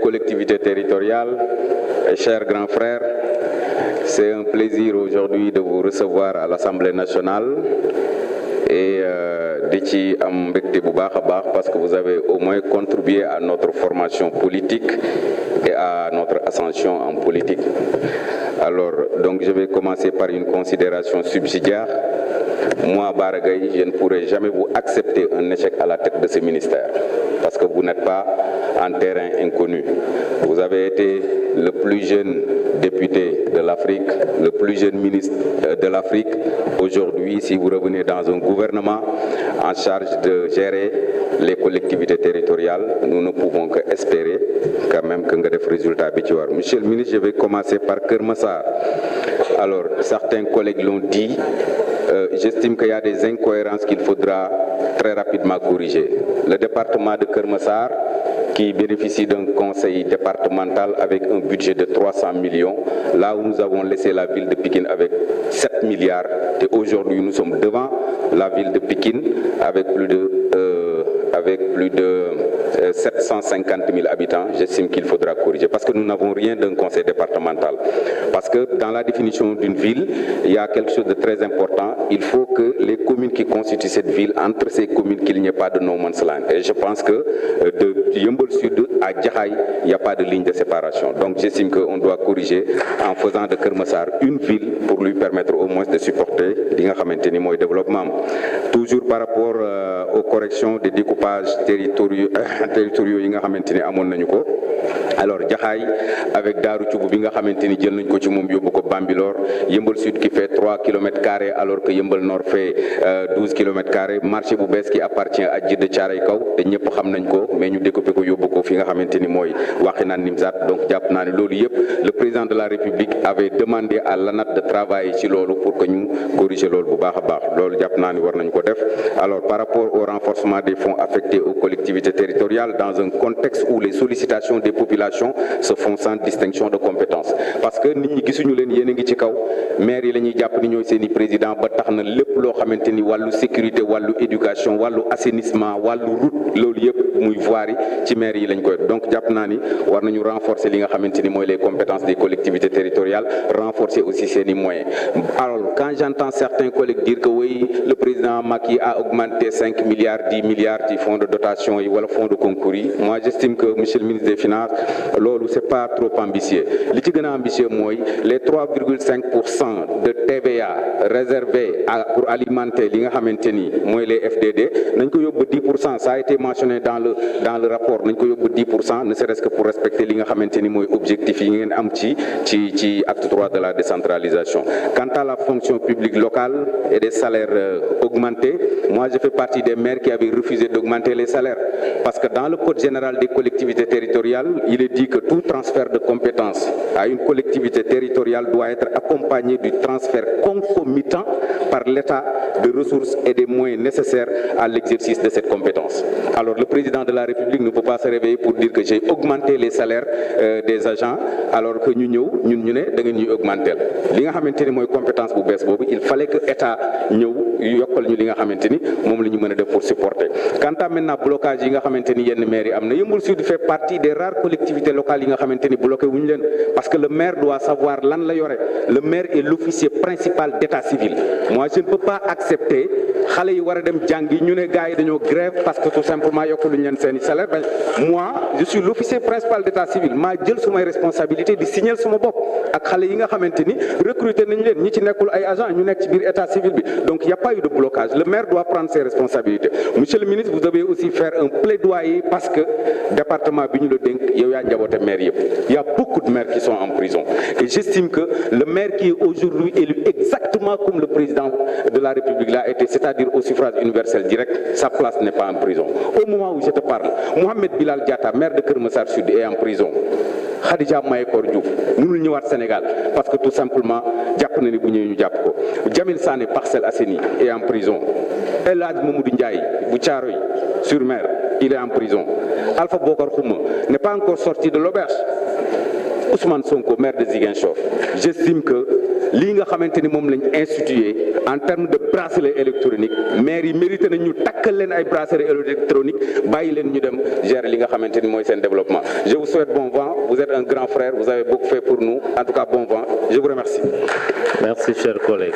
Collectivités territoriales et chers grands frères, c'est un plaisir aujourd'hui de vous recevoir à l'Assemblée nationale et di ci am mbégte bu baax a baax parce que vous avez au moins contribué à notre formation politique et à notre ascension en politique. Alors, donc je vais commencer par une considération subsidiaire. Moi, Bara Gaye, je ne pourrai jamais vous accepter un échec à la tête de ce ministère parce que vous n'êtes pas en terrain inconnu. Vous avez été le plus jeune député de l'Afrique, le plus jeune ministre de l'Afrique. Aujourd'hui, si vous revenez dans un gouvernement en charge de gérer les collectivités territoriales, nous ne pouvons que espérer quand même que nga def résultat bi ci war. Monsieur le ministre, je vais commencer par Keur Massar. Alors, certains collègues l'ont dit, j'estime qu'il y a des incohérences qu'il faudra très rapidement corriger. Le département de Keur Massar, qui bénéficie d'un conseil départemental avec un budget de 300 millions, là où nous avons laissé la ville de Pikine avec 7 milliards, et aujourd'hui nous sommes devant la ville de Pikine avec plus de 750 000 habitants. J'estime qu'il faudra corriger parce que nous n'avons rien d'un conseil départemental. Parce que dans la définition d'une ville, il y a quelque chose de très important. Il faut que les communes qui constituent cette ville, entre ces communes, qu'il n'y ait pas de no man's land. Et je pense que de Yeumbeul Sud à Jaxaay, il n'y a pas de ligne de séparation. Donc j'estime qu'on doit corriger en faisant de Keur Massar une ville pour lui permettre au moins de supporter li nga xamante ni mooy développement. Toujours par rapport aux corrections des découpages territoriaux yi nga xamante ni amoon nañu ko. Alors Jaxaay avec Daaru Cubb bi nga xamante ni jël nañ ko ci moom yóbbu ko Bambilor, Yeumbeul Sud qui fait 3 km² alors que Yeumbeul Nord fait 12 km², marché bu bees qui appartient à Djiddah Thiaroye Kaw te ñëpp xam nañ ko mais ñu découpé ko yóbbu ko fi nga xamante ni mooy Wakhinane Nimzatt. Donc jàpp naa ne loolu yëpp le président de la République avait demandé à l'ANAT de travailler ci loolu pour que ñu corriger loolu bu baax a baax. Loolu jàpp naa ni war nañ ko def. Alors par rapport au renforcement des fonds affectés aux collectivités territoriales dans un contexte où les sollicitations des populations se font sans distinction de compétences, parce que nit ñi gisuñu leen yéen a ngi ci kaw maire yi la ñuy jàpp ni ñooy seeni président ba tax na lépp loo xamante ni wàllu sécurité wàllu éducation wàllu assainissement wàllu route loolu yëpp muy voirie ci maire yi lañ koy. Donc jàpp naa ni war nañu renforcer li nga xamante ni mooy les compétences des collectivités territoriales, renforcer aussi seeni moyens. Alors quand j'entends certains collègues dire que oui, le président Macky a augmenté 5 milliards 10 milliards ci fonds de dotation yi wala fonds de concours yi, moi j'estime que monsieur le ministre des finances loolu c'est pas trop ambitieux. Li ci gën a ambitieux mooy les 3,5% de TVA réservés pour alimenter li nga xamante ni mooy les FDD nañ ko yóbbu 10%. Ça a été mentionné dans le rapport, nañ ko yóbbu 10%, ne serait-ce que pour respecter li nga xamante ni mooy objectif yi ngeen am ci acte 3 de la décentralisation. Quant à la fonction publique locale et des salaires augmentés, moi je fais partie des maires qui avaient refusé d'augmenter les salaires parce que dans le code général des collectivités territoriales, il est dit que tout transfert de compétences à une collectivité territoriale doit être accompagné du transfert concomitant par l'État de ressources et des moyens nécessaires à l'exercice de cette compétence. Alors le président de la République ne peut pas se réveiller pour dire que j'ai augmenté les salaires des agents alors que ñu ñëw ñun ñu ne da ngeen ñuy augmenter li nga xamante ni mooy compétence bu bees boobu. Il fallait que État ñëw yokkal ñu li nga xamante ni moom la ñu mën a def pour supporter. Quant à maintenant blocage yi nga xamante ni yenn maires yi am na, Yeumbeul Sud fait partie des rares collectivités locales yi nga xamante ni bloqué wuñu leen parce que le maire doit savoir lan la yore. Le maire est l'officier principal d'état civil. Moi je ne peux pas accepter xale yi war a dem jàngi ñu ne gars yi dañoo grève parce que tout simplement yokkaluñu leen seeni salaire. Moi je suis l'officier principal d'état civil, maa jël sumay responsabilité di signer suma bopp ak xale yi nga xamante ni recruter nañ leen ñi ci nekkul ay agent ñu nekk ci biir état civil bi. Donc il n'y a pas eu de blocage. Le maire doit prendre ses responsabilités. Monsieur le ministre, vous devez aussi faire un plaidoyer parce que département bi ñu la dénk yow yaa njaboote maire yëpp. Il y a beaucoup de maires qui sont en prison et j'estime que le maire qui est aujourd'hui élu exactement comme le président de la République l'a été, c'est-à-dire au suffrage universel direct, sa place n'est pas en prison. Au moment où je te parle, Mohamed Bilal Diatta, maire de Keur Massar Sud, est en prison. Khadija Mayekor Diouf mënul ñëwaat Sénégal parce que tout simplement jàpp na ni bu ñëwee ñu jàpp ko. Jamil Sané, Parcelles Assainies, est en prison. El Hadj Mamadou Ndiaye bu Thiaroye sur Mer, il est en prison. Alpha Bokar Khouma n'est pas encore sorti de l'auberge. Ousmane Sonko, maire de Ziguinchor, j'estime que lii nga xamante ni moom lañ institué en termes de bracelet électronique maire yi mérité nañ ñu takkal leen ay bracelet électronique bàyyi leen ñu dem gérer li nga xamante ni mooy seen développement. Je vous souhaite bon vent, vous êtes un grand frère, vous avez beaucoup fait pour nous, en tout cas bon vent, je vous remercie. Merci, chers collègues.